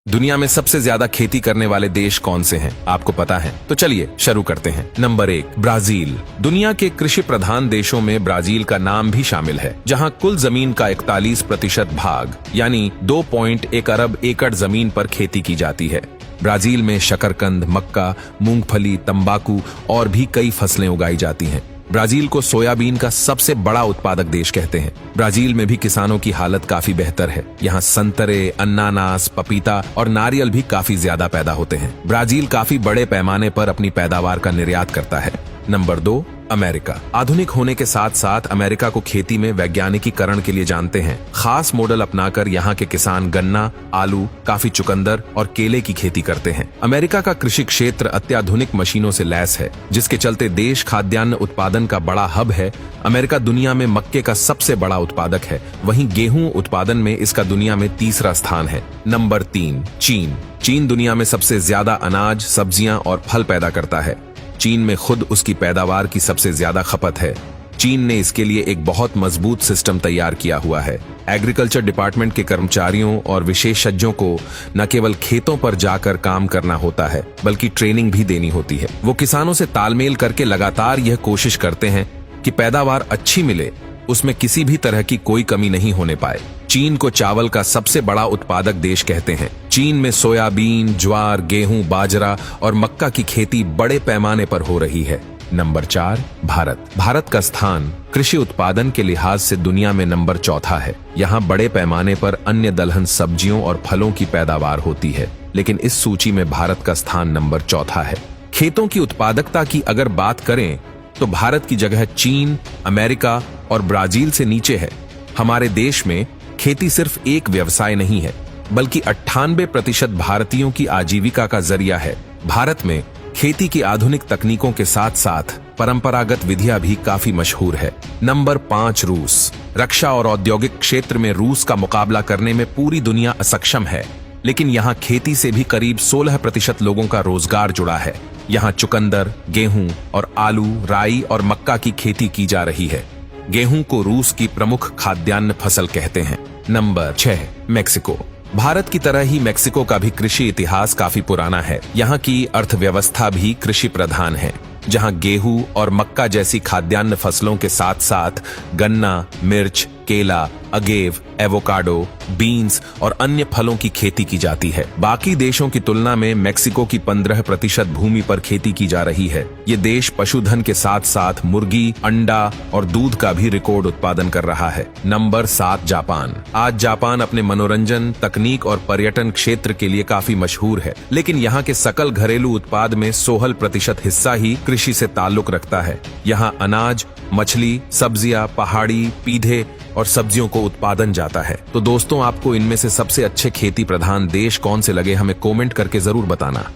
दुनिया में सबसे ज्यादा खेती करने वाले देश कौन से हैं? आपको पता है? तो चलिए शुरू करते हैं। Number 1, Brazil. दुनिया के कृषि प्रधान देशों में ब्राजील का नाम भी शामिल है, जहां कुल जमीन का 41% भाग यानी 2.1 अरब एकड़ जमीन पर खेती की जाती है। ब्राजील में शकरकंद, मक्का, मूंगफली, तंबाकू और भी कई फसलें उगाई जाती हैं। ब्राजील को सोयाबीन का सबसे बड़ा उत्पादक देश कहते हैं। ब्राजील में भी किसानों की हालत काफी बेहतर है। यहाँ संतरे, अनानास, पपीता और नारियल भी काफी ज्यादा पैदा होते हैं। ब्राजील काफी बड़े पैमाने पर अपनी पैदावार का निर्यात करता है। Number 2, America. आधुनिक होने के साथ साथ अमेरिका को खेती में वैज्ञानिकीकरण के लिए जानते हैं। खास मॉडल अपनाकर यहाँ के किसान गन्ना, आलू, काफी चुकंदर और केले की खेती करते हैं। अमेरिका का कृषि क्षेत्र अत्याधुनिक मशीनों से लैस है, जिसके चलते देश खाद्यान्न उत्पादन का बड़ा हब है। अमेरिका दुनिया में मक्के का सबसे बड़ा उत्पादक है, वहीं गेहूं उत्पादन में इसका दुनिया में तीसरा स्थान है। नंबर 3, चीन। चीन दुनिया में सबसे ज्यादा अनाज, सब्जियां और फल पैदा करता है। चीन में खुद उसकी पैदावार की सबसे ज्यादा खपत है। चीन ने इसके लिए एक बहुत मजबूत सिस्टम तैयार किया हुआ है। एग्रीकल्चर डिपार्टमेंट के कर्मचारियों और विशेषज्ञों को न केवल खेतों पर जाकर काम करना होता है, बल्कि ट्रेनिंग भी देनी होती है। वो किसानों से तालमेल करके लगातार यह कोशिश करते हैं कि पैदावार अच्छी मिले, उसमें किसी भी तरह की कोई कमी नहीं होने पाए। चीन को चावल का सबसे बड़ा उत्पादक देश कहते हैं। चीन में सोयाबीन, ज्वार, गेहूं, बाजरा और मक्का की खेती बड़े पैमाने पर हो रही है। नंबर 4, भारत। भारत का स्थान कृषि उत्पादन के लिहाज से दुनिया में नंबर 4 है। यहाँ बड़े पैमाने पर अन्य दलहन सब्जियों और फलों की पैदावार होती है, लेकिन इस सूची में भारत का स्थान नंबर 4 है। खेतों की उत्पादकता की अगर बात करें तो भारत की जगह चीन, अमेरिका और ब्राजील से नीचे है। हमारे देश में खेती सिर्फ एक व्यवसाय नहीं है, बल्कि 98% भारतीयों की आजीविका का जरिया है। भारत में खेती की आधुनिक तकनीकों के साथ साथ परंपरागत विधियां भी काफी मशहूर है। नंबर 5, रूस। रक्षा और औद्योगिक क्षेत्र में रूस का मुकाबला करने में पूरी दुनिया असक्षम है, लेकिन यहाँ खेती से भी करीब 16% लोगों का रोजगार जुड़ा है। यहाँ चुकंदर, गेहूं और आलू, राई और मक्का की खेती की जा रही है। गेहूं को रूस की प्रमुख खाद्यान्न फसल कहते हैं। Number 6, Mexico. भारत की तरह ही मेक्सिको का भी कृषि इतिहास काफी पुराना है। यहाँ की अर्थव्यवस्था भी कृषि प्रधान है, जहाँ गेहूं और मक्का जैसी खाद्यान्न फसलों के साथ साथ गन्ना, मिर्च, केला, अगेव, एवोकाडो, बीन्स और अन्य फलों की खेती की जाती है। बाकी देशों की तुलना में मेक्सिको की 15% भूमि पर खेती की जा रही है। ये देश पशुधन के साथ साथ मुर्गी, अंडा और दूध का भी रिकॉर्ड उत्पादन कर रहा है। Number 7, Japan. आज जापान अपने मनोरंजन, तकनीक और पर्यटन क्षेत्र के लिए काफी मशहूर है, लेकिन यहाँ के सकल घरेलू उत्पाद में 16% हिस्सा ही कृषि से ताल्लुक रखता है। यहाँ अनाज, मछली, सब्जियां, पहाड़ी, पीढ़े और सब्जियों को उत्पादन जाता है। तो दोस्तों, आपको इनमें से सबसे अच्छे खेती प्रधान देश कौन से लगे, हमें कमेंट करके जरूर बताना।